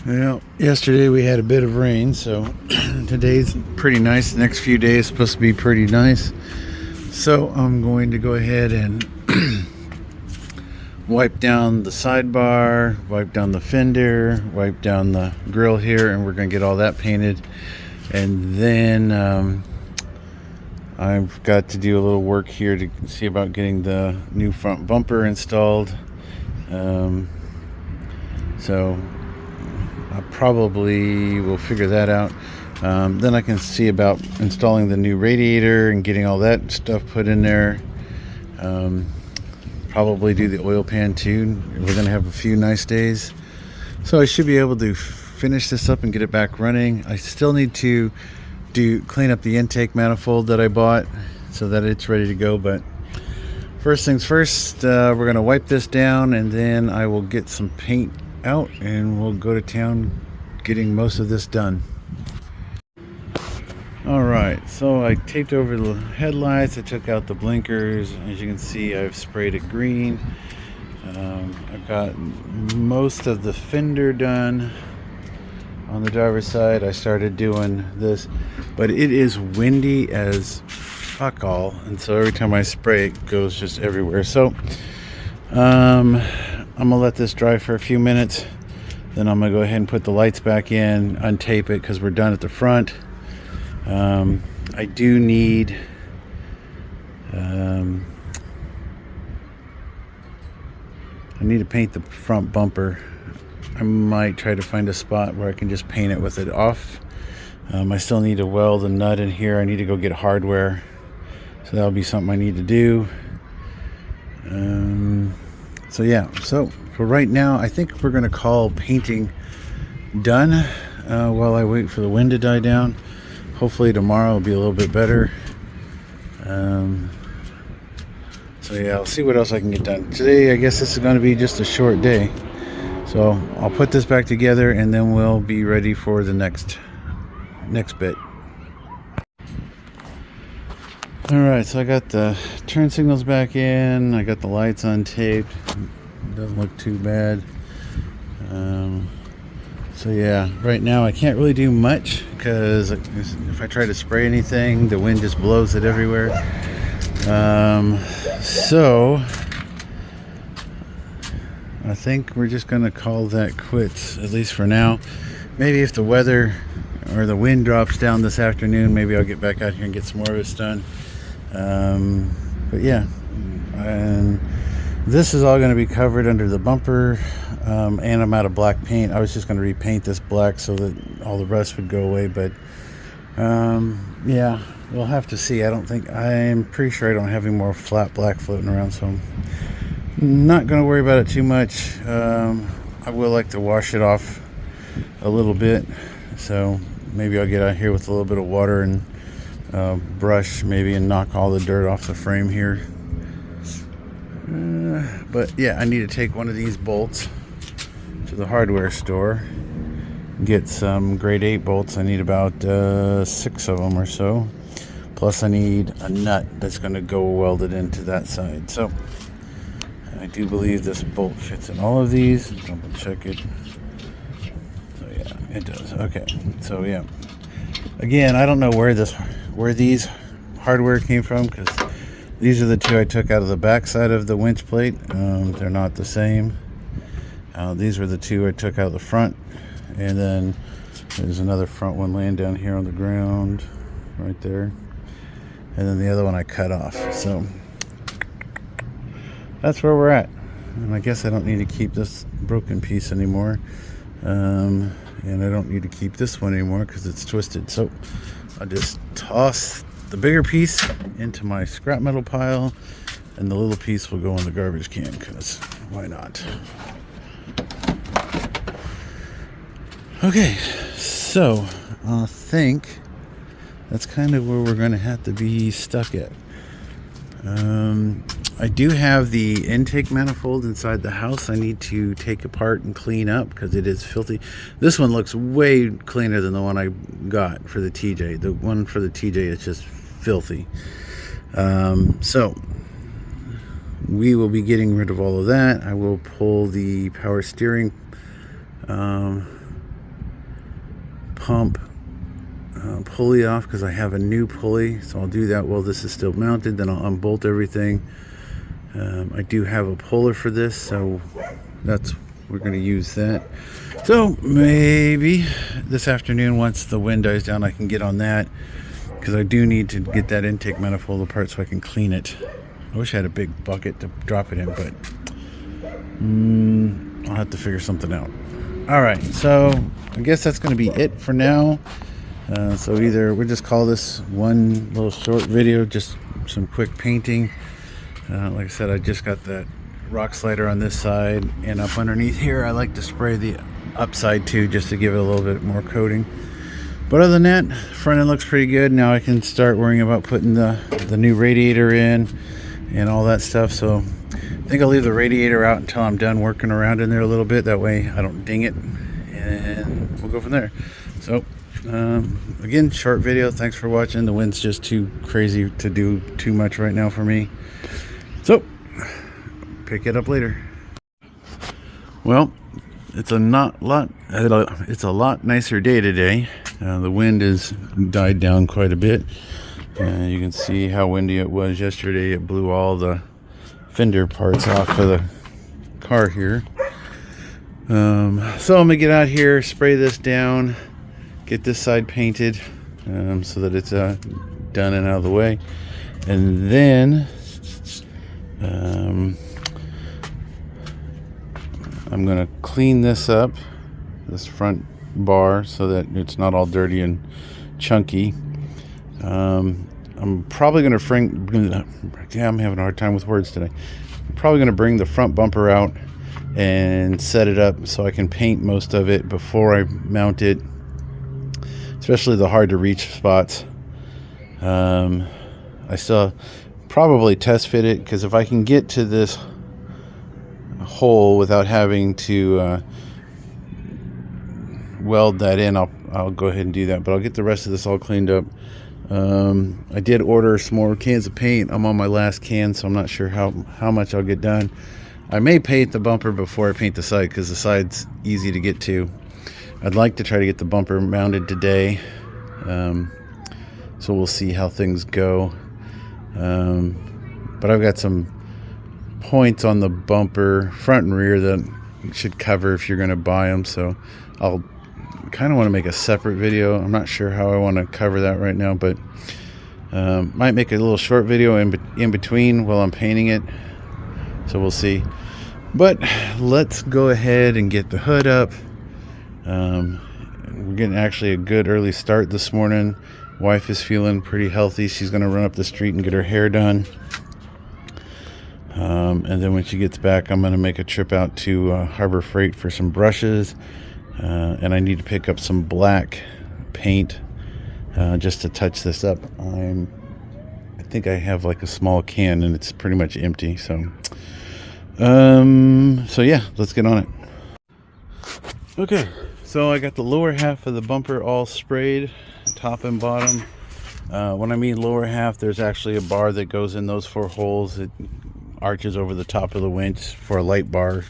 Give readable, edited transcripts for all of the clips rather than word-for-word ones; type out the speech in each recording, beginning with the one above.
Well, yesterday we had a bit of rain, so today's pretty nice. The next few days supposed to be pretty nice. So I'm going to go ahead and wipe down the sidebar, wipe down the fender, wipe down the grill here, and we're going to get all that painted. And then I've got to do a little work here to see about getting the new front bumper installed. So I probably will figure that out. Then I can see about installing the new radiator and getting all that stuff put in there. Probably do the oil pan too. We're going to have a few nice days. So I should be able to finish this up and get it back running. I still need to clean up the intake manifold that I bought so that it's ready to go. But first things first, we're going to wipe this down, and then I will get some paint out and we'll go to town getting most of this done. Alright, so I taped over the headlights, I took out the blinkers. As you can see, I've sprayed it green. I've got most of the fender done on the driver's side. I started doing this, but it is windy as fuck all, and so every time I spray it goes just everywhere. So I'm gonna let this dry for a few minutes, then I'm gonna go ahead and put the lights back in, untape it because we're done at the front. I do need I need to paint the front bumper. I might try to find a spot where I can just paint it with it off. I still need to weld a nut in here. I need to go get hardware, so that'll be something I need to do. So yeah, so for right now, I think we're going to call painting done while I wait for the wind to die down. Hopefully tomorrow will be a little bit better. So yeah, I'll see what else I can get done. Today, I guess this is going to be just a short day. So I'll put this back together and then we'll be ready for the next bit. Alright, so I got the turn signals back in, I got the lights untaped. Doesn't look too bad. So yeah, right now I can't really do much because if I try to spray anything, the wind just blows it everywhere. So I think we're just gonna call that quits, at least for now. Maybe if the weather or the wind drops down this afternoon, maybe I'll get back out here and get some more of this done. But yeah, and this is all going to be covered under the bumper, and I'm out of black paint. I was just going to repaint this black so that all the rust would go away, but yeah, we'll have to see. I'm pretty sure I don't have any more flat black floating around, so I'm not going to worry about it too much. I will like to wash it off a little bit, so maybe I'll get out here with a little bit of water and brush maybe and knock all the dirt off the frame here. But yeah, I need to take one of these bolts to the hardware store, get some grade 8 bolts. I need about 6 of them or so, plus I need a nut that's going to go welded into that side. So I do believe this bolt fits in all of these. Double check it. So yeah, it does. Okay, so yeah, again, I don't know where these hardware came from, because these are the two I took out of the back side of the winch plate. They're not the same. These were the two I took out of the front, and then there's another front one laying down here on the ground right there, and then the other one I cut off. So that's where we're at, and I guess I don't need to keep this broken piece anymore, and I don't need to keep this one anymore because it's twisted. So I'll just toss the bigger piece into my scrap metal pile, and the little piece will go in the garbage can, because why not? Okay, so I think that's kind of where we're going to have to be stuck at. I do have the intake manifold inside the house I need to take apart and clean up because it is filthy. This one looks way cleaner than the one I got for the TJ. The one for the TJ is just filthy. So we will be getting rid of all of that. I will pull the power steering pump pulley off because I have a new pulley, so I'll do that while this is still mounted. Then I'll unbolt everything. I do have a puller for this, so we're going to use that. So maybe this afternoon, once the wind dies down, I can get on that, because I do need to get that intake manifold apart so I can clean it. I wish I had a big bucket to drop it in, but I'll have to figure something out. All right, so I guess that's going to be it for now. So either we'll just call this one little short video, just some quick painting. Like I said, I just got that rock slider on this side, and up underneath here I like to spray the upside too, just to give it a little bit more coating. But other than that, front end looks pretty good. Now I can start worrying about putting the new radiator in and all that stuff. So I think I'll leave the radiator out until I'm done working around in there a little bit. That way I don't ding it, and we'll go from there. So again, short video. Thanks for watching. The wind's just too crazy to do too much right now for me. So pick it up later. Well, it's a lot nicer day today. The wind has died down quite a bit. You can see how windy it was yesterday. It blew all the fender parts off of the car here. So I'm gonna get out here, spray this down, get this side painted, so that it's done and out of the way, and then I'm gonna clean this up, this front bar, so that it's not all dirty and chunky. I'm probably gonna I'm having a hard time with words today. I'm probably gonna bring the front bumper out and set it up so I can paint most of it before I mount it, especially the hard to reach spots. I still probably test fit it, because if I can get to this hole without having to weld that in, I'll go ahead and do that. But I'll get the rest of this all cleaned up. I did order some more cans of paint. I'm on my last can, so I'm not sure how much I'll get done. I may paint the bumper before I paint the side, because the side's easy to get to. I'd like to try to get the bumper mounted today, so we'll see how things go. But I've got some points on the bumper, front and rear, that should cover if you're going to buy them. So I'll kind of want to make a separate video. I'm not sure how I want to cover that right now, but might make a little short video in between while I'm painting it. So we'll see. But let's go ahead and get the hood up. We're getting actually a good early start this morning. Wife is feeling pretty healthy. She's going to run up the street and get her hair done. And then when she gets back, I'm going to make a trip out to Harbor Freight for some brushes. And I need to pick up some black paint just to touch this up. I think I have like a small can, and it's pretty much empty. So yeah, let's get on it. Okay, so I got the lower half of the bumper all sprayed, top and bottom. When I mean lower half, there's actually a bar that goes in those 4 holes. It arches over the top of the winch for a light bar.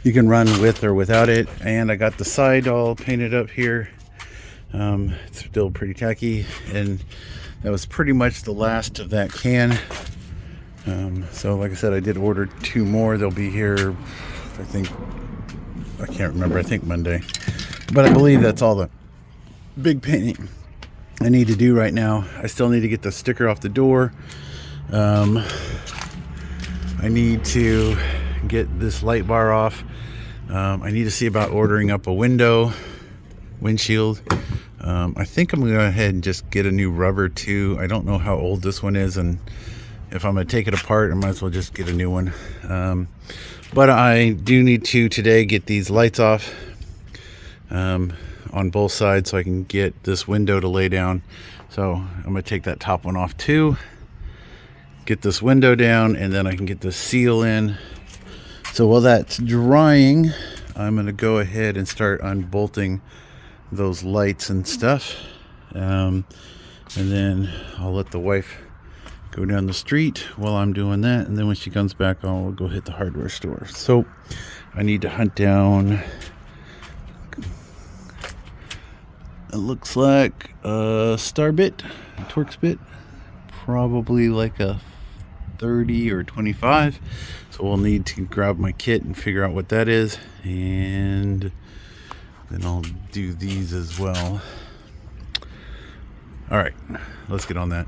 You can run with or without it. And I got the side all painted up here. It's still pretty tacky, and that was pretty much the last of that can. So like I said, I did order 2 more. They'll be here, I can't remember, I think Monday. But I believe that's all the big painting I need to do right now. I still need to get the sticker off the door. I need to get this light bar off. I need to see about ordering up a windshield. I think I'm gonna go ahead and just get a new rubber too. I don't know how old this one is, and if I'm gonna take it apart, I might as well just get a new one. But I do need to today get these lights off on both sides, so I can get this window to lay down. So I'm gonna take that top one off too, get this window down, and then I can get the seal in. So while that's drying, I'm gonna go ahead and start unbolting those lights and stuff, and then I'll let the wife go down the street while I'm doing that, and then when she comes back, I'll go hit the hardware store. So I need to hunt down It looks like a star bit, a Torx bit, probably like a 30 or 25. So we'll need to grab my kit and figure out what that is, and then I'll do these as well. All right, let's get on that.